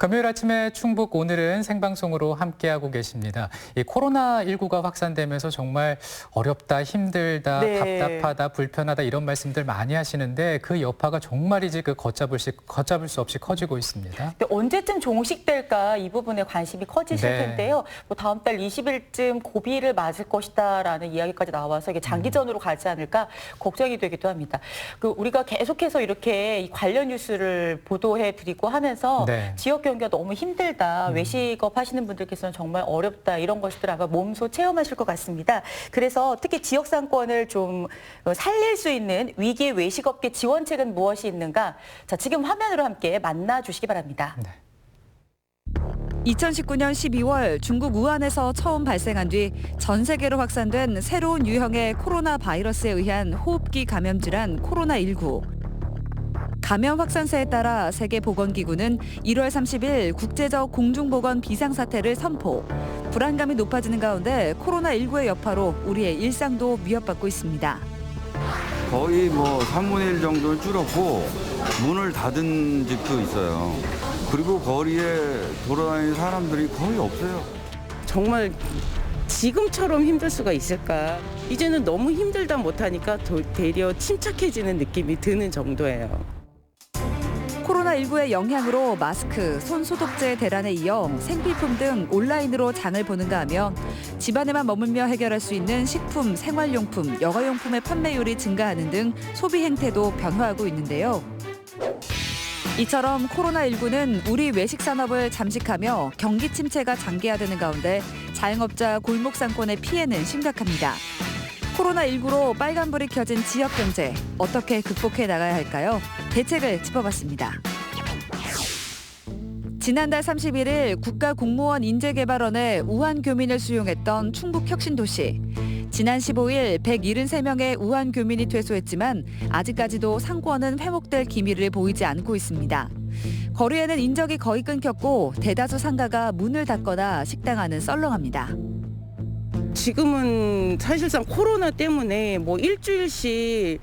금요일 아침에 충북 오늘은 생방송으로 함께하고 계십니다. 이 코로나19가 확산되면서 정말 어렵다, 힘들다, 네. 답답하다, 불편하다 이런 말씀들 많이 하시는데 그 여파가 정말이지 걷잡을 수 없이 커지고 있습니다. 언제쯤 종식될까 이 부분에 관심이 커지실 네. 텐데요. 뭐 다음 달 20일쯤 고비를 맞을 것이다라는 이야기까지 나와서 이게 장기전으로 가지 않을까 걱정이 되기도 합니다. 우리가 계속해서 이렇게 이 관련 뉴스를 보도해드리고 하면서 네. 지역 경기가 너무 힘들다, 외식업 하시는 분들께서는 정말 어렵다 이런 것들 아마 몸소 체험하실 것 같습니다. 그래서 특히 지역 상권을 좀 살릴 수 있는 위기 외식업계 지원책은 무엇이 있는가? 자, 지금 화면으로 함께 만나주시기 바랍니다. 네. 2019년 12월 중국 우한에서 처음 발생한 뒤 전 세계로 확산된 새로운 유형의 코로나 바이러스에 의한 호흡기 감염 질환 코로나19. 감염 확산세에 따라 세계보건기구는 1월 30일 국제적 공중보건 비상사태를 선포. 불안감이 높아지는 가운데 코로나19의 여파로 우리의 일상도 위협받고 있습니다. 거의 3분의 1 정도를 줄었고 문을 닫은 집도 있어요. 그리고 거리에 돌아다니는 사람들이 거의 없어요. 정말 지금처럼 힘들 수가 있을까? 이제는 너무 힘들다 못하니까 되려 침착해지는 느낌이 드는 정도예요. 코로나19의 영향으로 마스크, 손소독제 대란에 이어 생필품 등 온라인으로 장을 보는가 하며 집안에만 머물며 해결할 수 있는 식품, 생활용품, 여가용품의 판매율이 증가하는 등 소비 행태도 변화하고 있는데요. 이처럼 코로나19는 우리 외식 산업을 잠식하며 경기 침체가 장기화되는 가운데 자영업자 골목 상권의 피해는 심각합니다. 코로나19로 빨간불이 켜진 지역 경제 어떻게 극복해 나가야 할까요? 대책을 짚어봤습니다. 지난달 31일 국가공무원 인재개발원에 우한 교민을 수용했던 충북 혁신도시. 지난 15일 173명의 우한 교민이 퇴소했지만 아직까지도 상권은 회복될 기미를 보이지 않고 있습니다. 거리에는 인적이 거의 끊겼고 대다수 상가가 문을 닫거나 식당 안은 썰렁합니다. 지금은 사실상 코로나 때문에 일주일씩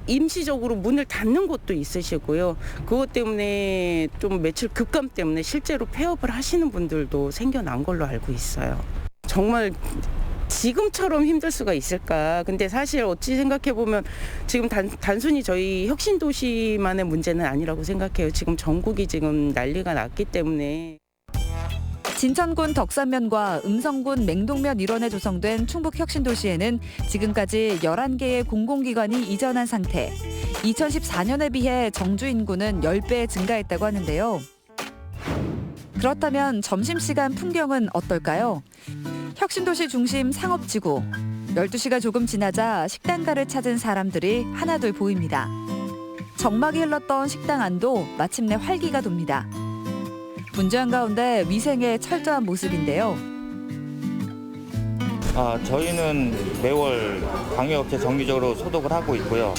임시적으로 문을 닫는 곳도 있으시고요. 그것 때문에 좀 매출 급감 때문에 실제로 폐업을 하시는 분들도 생겨난 걸로 알고 있어요. 정말 지금처럼 힘들 수가 있을까? 근데 사실 어찌 생각해보면 지금 단순히 저희 혁신도시만의 문제는 아니라고 생각해요. 지금 전국이 지금 난리가 났기 때문에. 진천군 덕산면과 음성군 맹동면 일원에 조성된 충북 혁신도시에는 지금까지 11개의 공공기관이 이전한 상태. 2014년에 비해 정주 인구는 10배 증가했다고 하는데요. 그렇다면 점심시간 풍경은 어떨까요? 혁신도시 중심 상업지구. 12시가 조금 지나자 식당가를 찾은 사람들이 하나둘 보입니다. 적막이 흘렀던 식당 안도 마침내 활기가 돕니다. 분주한 가운데 위생에 철저한 모습인데요. 저희는 매월 방역업체 정기적으로 소독을 하고 있고요.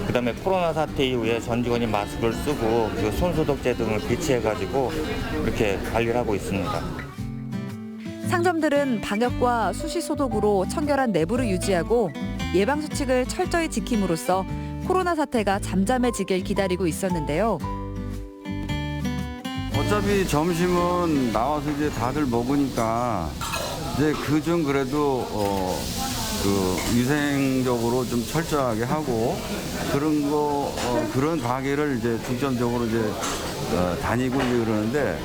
그다음에 코로나 사태 이후에 전 직원이 마스크를 쓰고 손소독제 등을 비치해가지고 이렇게 관리를 하고 있습니다. 상점들은 방역과 수시 소독으로 청결한 내부를 유지하고 예방 수칙을 철저히 지킴으로써 코로나 사태가 잠잠해지길 기다리고 있었는데요. 어차피 점심은 나와서 이제 다들 먹으니까 이제 그중 그래도 위생적으로 좀 철저하게 하고 그런 가게를 이제 중점적으로 이제 다니고 이제 그러는데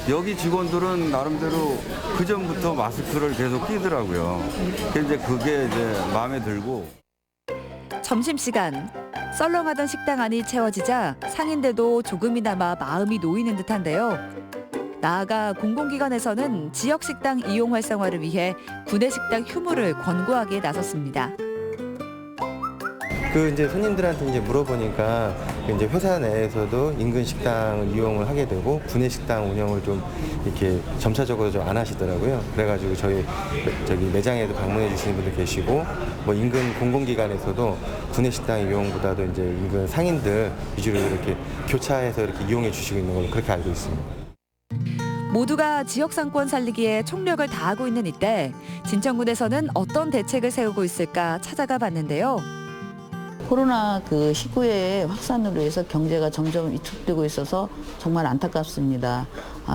여기 직원들은 나름대로 그 전부터 마스크를 계속 끼더라고요. 그게 이제 마음에 들고. 점심시간. 썰렁하던 식당 안이 채워지자 상인들도 조금이나마 마음이 놓이는 듯한데요. 나아가 공공기관에서는 지역 식당 이용 활성화를 위해 구내식당 휴무를 권고하기에 나섰습니다. 이제 손님들한테 물어보니까 이제 회사 내에서도 인근 식당을 이용을 하게 되고 구내 식당 운영을 좀 이렇게 점차적으로 좀 안 하시더라고요. 그래가지고 저희 매장에도 방문해 주시는 분들 계시고 인근 공공기관에서도 구내 식당 이용보다도 이제 인근 상인들 위주로 이렇게 교차해서 이렇게 이용해 주시고 있는 걸로 그렇게 알고 있습니다. 모두가 지역 상권 살리기에 총력을 다하고 있는 이때 진천군에서는 어떤 대책을 세우고 있을까 찾아가 봤는데요. 코로나 19의 확산으로 해서 경제가 점점 위축되고 있어서 정말 안타깝습니다.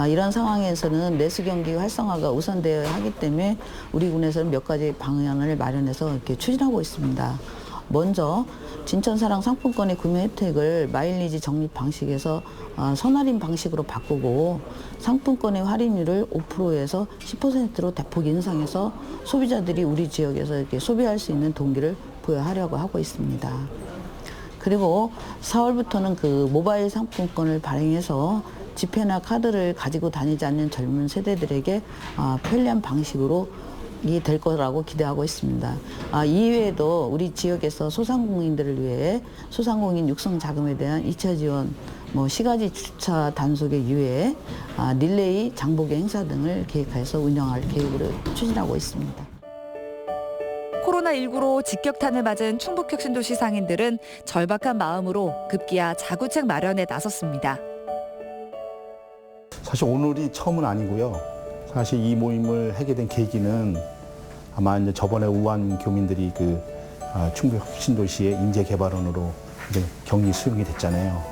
이런 상황에서는 내수 경기 활성화가 우선되어야 하기 때문에 우리 군에서는 몇 가지 방향을 마련해서 이렇게 추진하고 있습니다. 먼저 진천사랑 상품권의 구매 혜택을 마일리지 적립 방식에서 선할인 방식으로 바꾸고 상품권의 할인율을 5%에서 10%로 대폭 인상해서 소비자들이 우리 지역에서 이렇게 소비할 수 있는 동기를 부여하려고 하고 있습니다. 그리고 4월부터는 모바일 상품권을 발행해서 지폐나 카드를 가지고 다니지 않는 젊은 세대들에게 편리한 방식으로 될 거라고 기대하고 있습니다. 이외에도 우리 지역에서 소상공인들을 위해 소상공인 육성 자금에 대한 2차 지원, 시가지 주차 단속의 유예, 릴레이 장보기 행사 등을 계획해서 운영할 계획으로 추진하고 있습니다. 코로나19로 직격탄을 맞은 충북혁신도시 상인들은 절박한 마음으로 급기야 자구책 마련에 나섰습니다. 사실 오늘이 처음은 아니고요. 사실 이 모임을 하게 된 계기는 아마 이제 저번에 우한 교민들이 충북혁신도시의 인재개발원으로 이제 격리 수용이 됐잖아요.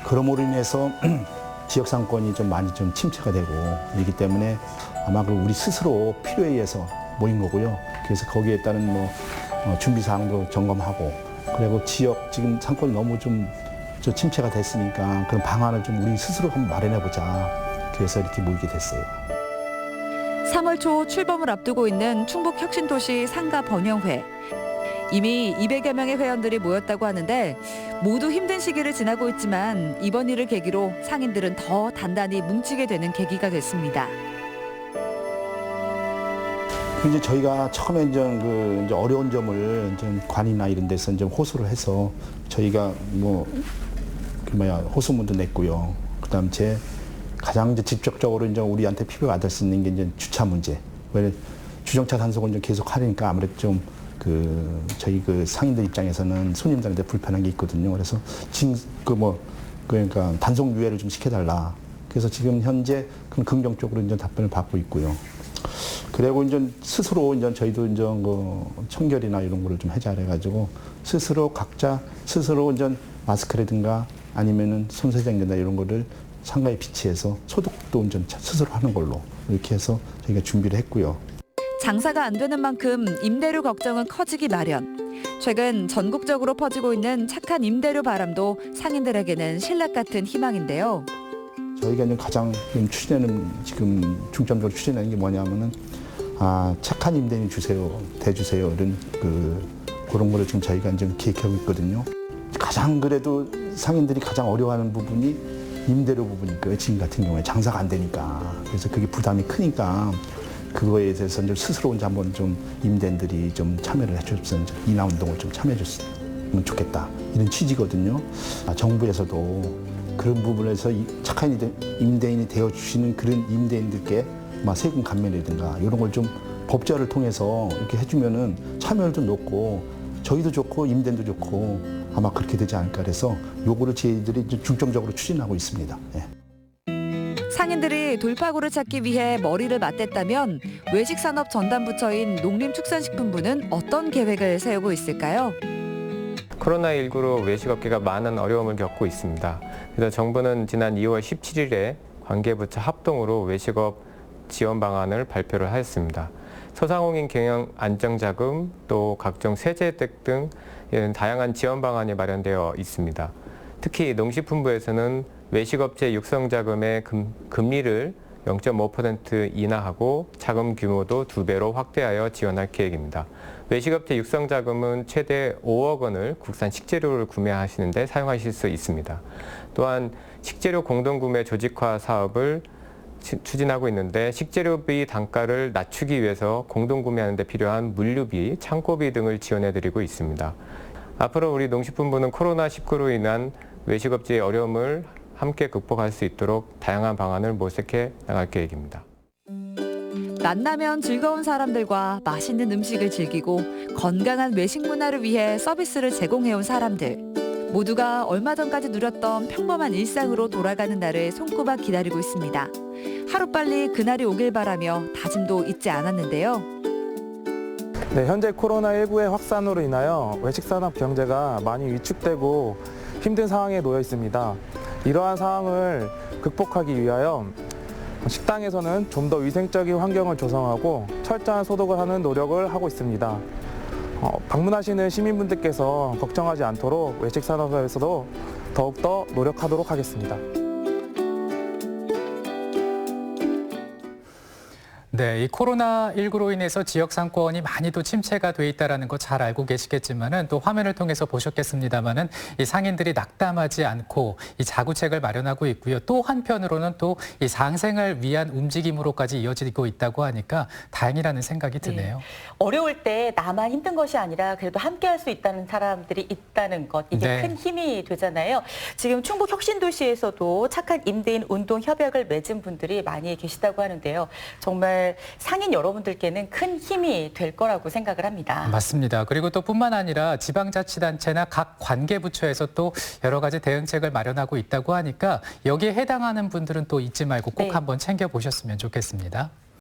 그럼으로 인해서 지역 상권이 좀 많이 좀 침체가 되고 이기 때문에 아마 우리 스스로 필요에 의해서 모인 거고요. 그래서 거기에 따른 준비 사항도 점검하고 그리고 지역 지금 상권이 너무 좀 침체가 됐으니까 그런 방안을 좀 우리 스스로 한번 마련해 보자. 그래서 이렇게 모이게 됐어요. 3월 초 출범을 앞두고 있는 충북혁신도시 상가 번영회. 이미 200여 명의 회원들이 모였다고 하는데 모두 힘든 시기를 지나고 있지만 이번 일을 계기로 상인들은 더 단단히 뭉치게 되는 계기가 됐습니다. 이제 저희가 처음에 이제 어려운 점을 이제 관이나 이런 데서 이제 호소를 해서 저희가 호소문도 냈고요. 그다음 가장 이제 직접적으로 이제 우리한테 피부가 안 될 수 있는 게 이제 주차 문제. 왜 주정차 단속을 좀 계속 하니까 아무래도 좀 저희 상인들 입장에서는 손님들한테 불편한 게 있거든요. 그래서 그러니까 단속 유예를 좀 시켜달라. 그래서 지금 현재 긍정적으로 이제 답변을 받고 있고요. 그리고 이제 스스로 이제 저희도 이제 청결이나 이런 거를 좀 해자 해가지고 각자 스스로 이제 마스크라든가 아니면은 손세정이나 이런 거를 상가에 비치해서 소독도 이제 스스로 하는 걸로 이렇게 해서 저희가 준비를 했고요. 장사가 안 되는 만큼 임대료 걱정은 커지기 마련. 최근 전국적으로 퍼지고 있는 착한 임대료 바람도 상인들에게는 신락 같은 희망인데요. 저희가 이제 가장 지금 중점적으로 추진하는 게 뭐냐면은 착한 임대인 대주세요 이런 그런 거를 지금 저희가 이제 기획하고 있거든요. 가장 그래도 상인들이 가장 어려워하는 부분이 임대료 부분이니까요. 지금 같은 경우에 장사가 안 되니까 그래서 그게 부담이 크니까 그거에 대해서 이제 스스로 이제 한번 좀 임대인들이 좀 참여를 해줬으면 인하 운동을 좀 참여해 줬으면 좋겠다 이런 취지거든요. 정부에서도 그런 부분에서 착한 임대인이 되어 주시는 그런 임대인들께 세금 감면이라든가 이런 걸 좀 법제화를 통해서 이렇게 해주면은 참여율도 높고 저희도 좋고 임대인도 좋고 아마 그렇게 되지 않을까 그래서 요거를 저희들이 중점적으로 추진하고 있습니다. 상인들이 돌파구를 찾기 위해 머리를 맞댔다면 외식산업 전담부처인 농림축산식품부는 어떤 계획을 세우고 있을까요? 코로나19로 외식업계가 많은 어려움을 겪고 있습니다. 그래서 정부는 지난 2월 17일에 관계부처 합동으로 외식업 지원 방안을 발표를 하였습니다. 소상공인 경영 안정자금 또 각종 세제 혜택 등 이런 다양한 지원 방안이 마련되어 있습니다. 특히 농식품부에서는 외식업체 육성자금의 금리를 0.5% 인하하고 자금 규모도 2배로 확대하여 지원할 계획입니다. 외식업체 육성자금은 최대 5억 원을 국산 식재료를 구매하시는 데 사용하실 수 있습니다. 또한 식재료 공동구매 조직화 사업을 추진하고 있는데 식재료비 단가를 낮추기 위해서 공동구매하는 데 필요한 물류비, 창고비 등을 지원해드리고 있습니다. 앞으로 우리 농식품부는 코로나19로 인한 외식업체의 어려움을 함께 극복할 수 있도록 다양한 방안을 모색해 나갈 계획입니다. 만나면 즐거운 사람들과 맛있는 음식을 즐기고 건강한 외식 문화를 위해 서비스를 제공해온 사람들. 모두가 얼마 전까지 누렸던 평범한 일상으로 돌아가는 날을 손꼽아 기다리고 있습니다. 하루빨리 그날이 오길 바라며 다짐도 잊지 않았는데요. 네, 현재 코로나19의 확산으로 인하여 외식산업 경제가 많이 위축되고 힘든 상황에 놓여 있습니다. 이러한 상황을 극복하기 위하여 식당에서는 좀 더 위생적인 환경을 조성하고 철저한 소독을 하는 노력을 하고 있습니다. 방문하시는 시민분들께서 걱정하지 않도록 외식산업에서도 더욱더 노력하도록 하겠습니다. 네, 이 코로나19로 인해서 지역 상권이 많이 또 침체가 돼 있다는 거 잘 알고 계시겠지만은 또 화면을 통해서 보셨겠습니다만은 이 상인들이 낙담하지 않고 이 자구책을 마련하고 있고요. 또 한편으로는 또 이 상생을 위한 움직임으로까지 이어지고 있다고 하니까 다행이라는 생각이 드네요. 네. 어려울 때 나만 힘든 것이 아니라 그래도 함께 할 수 있다는 사람들이 있다는 것, 이게 네. 큰 힘이 되잖아요. 지금 충북 혁신도시에서도 착한 임대인 운동 협약을 맺은 분들이 많이 계시다고 하는데요. 정말 상인 여러분들께는 큰 힘이 될 거라고 생각을 합니다. 맞습니다. 그리고 또 뿐만 아니라 지방자치단체나 각 관계부처에서 또 여러 가지 대응책을 마련하고 있다고 하니까 여기에 해당하는 분들은 또 잊지 말고 꼭 네. 한번 챙겨보셨으면 좋겠습니다.